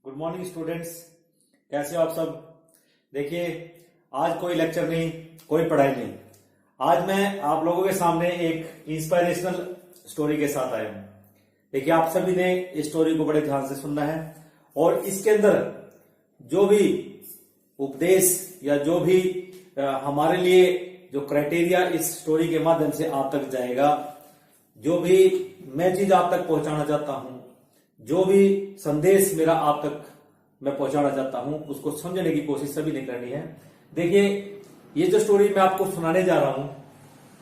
Good morning students. कैसे हो आप सब। देखिए, आज कोई लेक्चर नहीं, कोई पढ़ाई नहीं। आज मैं आप लोगों के सामने एक इंस्पिरेशनल स्टोरी के साथ आया हूं। देखिए, आप सभी ने इस स्टोरी को बड़े ध्यान से सुनना है और इसके अंदर जो भी उपदेश या जो भी हमारे लिए जो क्राइटेरिया इस स्टोरी के माध्यम से आप तक जाएगा, जो भी मैं चीज आप तक पहुंचाना चाहता हूं, जो भी संदेश मेरा आप तक मैं पहुंचाना चाहता हूं, उसको समझने की कोशिश सभी ने करनी है। देखिए, ये जो स्टोरी मैं आपको सुनाने जा रहा हूं,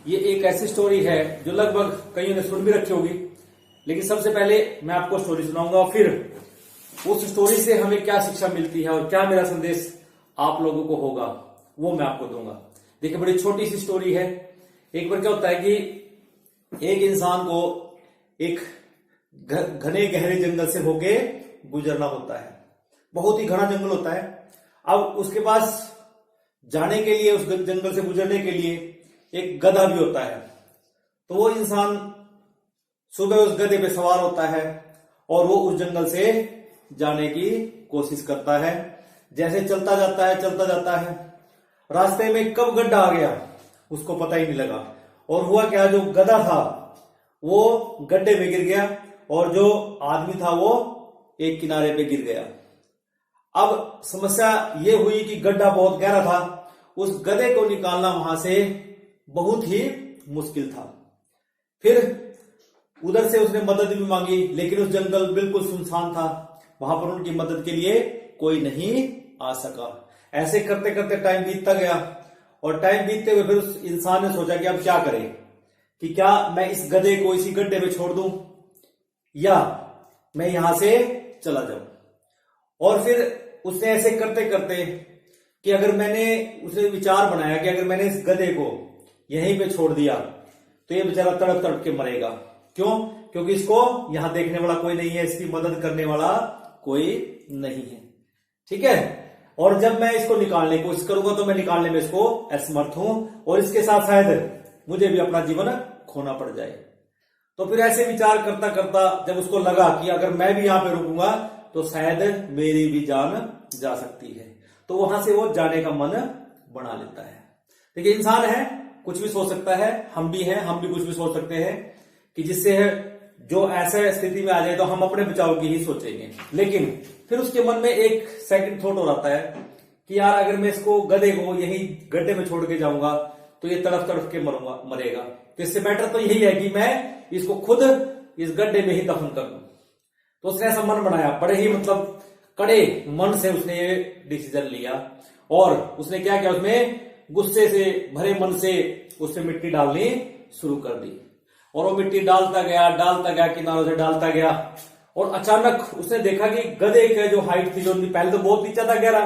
ये एक ऐसी स्टोरी है जो लगभग कईयों ने सुन भी रखी होगी, लेकिन सबसे पहले मैं आपको स्टोरी सुनाऊंगा और फिर उस स्टोरी से हमें क्या शिक्षा मिलती है और क्या मेरा संदेश आप लोगों को होगा वो मैं आपको दूंगा। देखिए, बड़ी छोटी सी स्टोरी है। एक बार क्या होता है कि एक इंसान को एक घने गहरे जंगल से होके गुजरना होता है। बहुत ही घना जंगल होता है। अब उसके पास जाने के लिए, उस जंगल से गुजरने के लिए एक गधा भी होता है। तो वो इंसान सुबह उस गधे पे सवार होता है और वो उस जंगल से जाने की कोशिश करता है। जैसे चलता जाता है, रास्ते में कब गड्ढा आ गया उसको पता ही नहीं लगा। और हुआ क्या, जो गधा था वो गड्ढे में गिर गया और जो आदमी था वो एक किनारे पे गिर गया। अब समस्या ये हुई कि गड्ढा बहुत गहरा था, उस गधे को निकालना वहां से बहुत ही मुश्किल था। फिर उधर से उसने मदद भी मांगी, लेकिन उस जंगल बिल्कुल सुनसान था, वहां पर उनकी मदद के लिए कोई नहीं आ सका। ऐसे करते करते टाइम बीतता गया और टाइम बीतते हुए फिर उस इंसान ने सोचा कि अब क्या करें, कि क्या मैं इस गधे को इसी गड्ढे में छोड़ दूं या मैं यहां से चला जाऊं। और फिर उसने ऐसे करते करते कि अगर मैंने उसने विचार बनाया कि अगर मैंने इस गधे को यहीं पे छोड़ दिया तो ये बेचारा तड़प तड़प के मरेगा। क्यों? क्योंकि इसको यहां देखने वाला कोई नहीं है, इसकी मदद करने वाला कोई नहीं है। ठीक है। और जब मैं इसको निकालने की कोशिश करूंगा तो मैं निकालने में इसको असमर्थ हूं और इसके साथ शायद मुझे भी अपना जीवन खोना पड़ जाए। तो फिर ऐसे विचार करता करता जब उसको लगा कि अगर मैं भी यहां पे रुकूंगा तो शायद मेरी भी जान जा सकती है, तो वहां से वो जाने का मन बना लेता है। देखिए, इंसान है, कुछ भी सोच सकता है, हम भी हैं, हम भी कुछ भी सोच सकते हैं कि जिससे जो ऐसे स्थिति में आ जाए तो हम अपने बचाव की ही सोचेंगे। लेकिन फिर उसके मन में एक सेकंड थॉट हो जाता है कि यार अगर मैं इसको गधे को यही गड्ढे में छोड़ के जाऊंगा तो ये तड़फ तड़फ के मरेगा। तो इससे बेटर तो यही है कि मैं इसको खुद इस गड्ढे में ही दफन कर दूं। तो उसने ऐसा मन बनाया, बड़े ही कड़े मन से उसने ये डिसीजन लिया और उसने क्या किया, उसमें गुस्से से भरे मन से उसमें मिट्टी डालनी शुरू कर दी। और वो मिट्टी डालता गया, किनारों से डालता गया और अचानक उसने देखा कि गधे का जो हाइट थी, जो पहले तो बहुत नीचा था गहरा,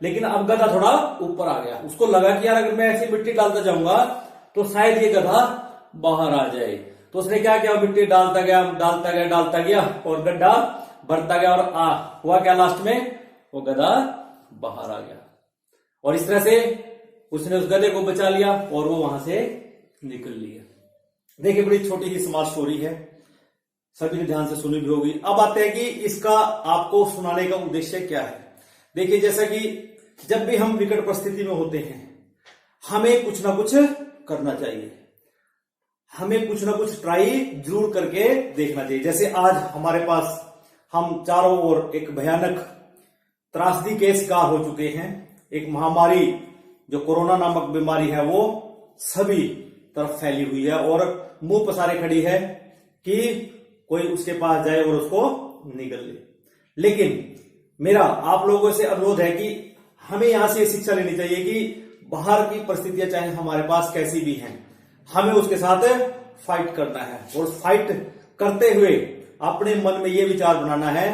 लेकिन अब गधा थोड़ा ऊपर आ गया। उसको लगा कि यार अगर मैं ऐसी मिट्टी डालता जाऊंगा तो शायद ये गधा बाहर आ जाए। तो उसने क्या किया, मिट्टी डालता गया और गड्ढा भरता गया और हुआ क्या, लास्ट में वो गधा बाहर आ गया। और इस तरह से उसने उस गधे को बचा लिया और वो वहां से निकल लिया। देखिए, बड़ी छोटी सी समाज स्टोरी है, सभी ने ध्यान से सुनी भी होगी। अब आते हैं कि इसका आपको सुनाने का उद्देश्य क्या है। देखिए, जैसा कि जब भी हम विकट परिस्थिति में होते हैं हमें कुछ ना कुछ करना चाहिए, हमें कुछ ना कुछ ट्राई जरूर करके देखना चाहिए। जैसे आज हमारे पास हम चारों ओर एक भयानक त्रासदी के शिकार हो चुके हैं। एक महामारी जो कोरोना नामक बीमारी है वो सभी तरफ फैली हुई है और मुंह पसारे खड़ी है कि कोई उसके पास जाए और उसको निगल ले। लेकिन मेरा आप लोगों से अनुरोध है कि हमें यहां से शिक्षा लेनी चाहिए कि बाहर की परिस्थितियां चाहे हमारे पास कैसी भी हैं, हमें उसके साथ फाइट करना है और फाइट करते हुए अपने मन में यह विचार बनाना है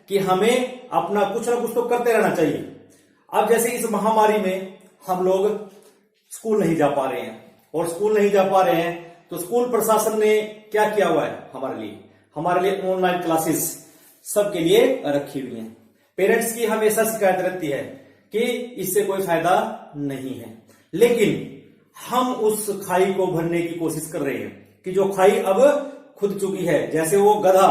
कि हमें अपना कुछ ना कुछ तो करते रहना चाहिए। अब जैसे इस महामारी में हम लोग स्कूल नहीं जा पा रहे हैं और स्कूल नहीं जा पा रहे हैं तो स्कूल प्रशासन ने क्या किया हुआ है, हमारे लिए ऑनलाइन क्लासेस सबके लिए रखी हुई हैं। पेरेंट्स की हमेशा शिकायत रहती है कि इससे कोई फायदा नहीं है, लेकिन हम उस खाई को भरने की कोशिश कर रहे हैं कि जो खाई अब खुद चुकी है। जैसे वो गधा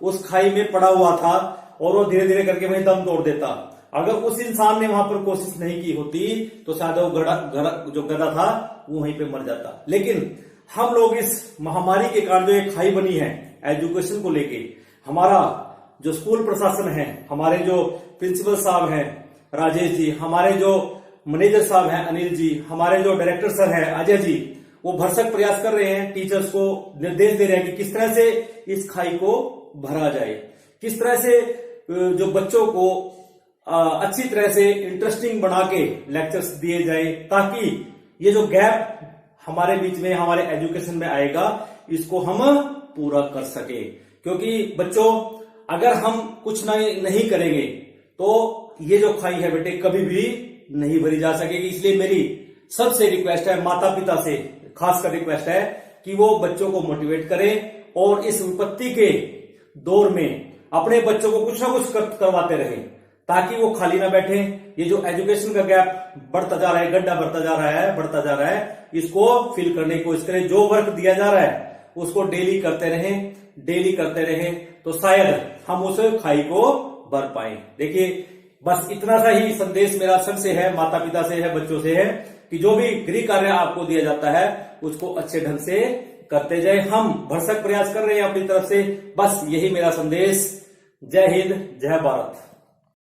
उस खाई में पड़ा हुआ था और वो धीरे धीरे करके वही दम तोड़ देता। अगर उस इंसान ने वहां पर कोशिश नहीं की होती तो शायद वो जो गधा था वो वहीं पे मर जाता। लेकिन हम लोग इस महामारी के कारण जो एक खाई बनी है एजुकेशन को लेके, हमारा जो स्कूल प्रशासन है, हमारे जो प्रिंसिपल साहब हैं राजेश जी, हमारे जो मैनेजर साहब हैं अनिल जी, हमारे जो डायरेक्टर सर हैं अजय जी, वो भरसक प्रयास कर रहे हैं, टीचर्स को निर्देश दे रहे हैं कि किस तरह से इस खाई को भरा जाए, किस तरह से जो बच्चों को अच्छी तरह से इंटरेस्टिंग बना के लेक्चर्स दिए जाए, ताकि ये जो गैप हमारे बीच में हमारे एजुकेशन में आएगा इसको हम पूरा कर सके। क्योंकि बच्चों अगर हम कुछ नहीं करेंगे तो ये जो खाई है बेटे कभी भी नहीं भरी जा सकेगी। इसलिए मेरी सबसे रिक्वेस्ट है, माता पिता से खासकर रिक्वेस्ट है कि वो बच्चों को मोटिवेट करें और इस विपत्ति के दौर में अपने बच्चों को कुछ ना कुछ करवाते रहें, ताकि वो खाली ना बैठे। ये जो एजुकेशन का गैप बढ़ता जा रहा है, गड्ढा बढ़ता जा रहा है, इसको फिल करने की कोशिश करें। जो वर्क दिया जा रहा है उसको डेली करते रहें तो शायद हम उस खाई को भर पाए। देखिए बस इतना सा ही संदेश मेरा सबसे है, माता पिता से है, बच्चों से है कि जो भी गृह कार्य आपको दिया जाता है उसको अच्छे ढंग से करते जाए। हम भरसक प्रयास कर रहे हैं अपनी तरफ से, बस यही मेरा संदेश। जय हिंद, जय भारत।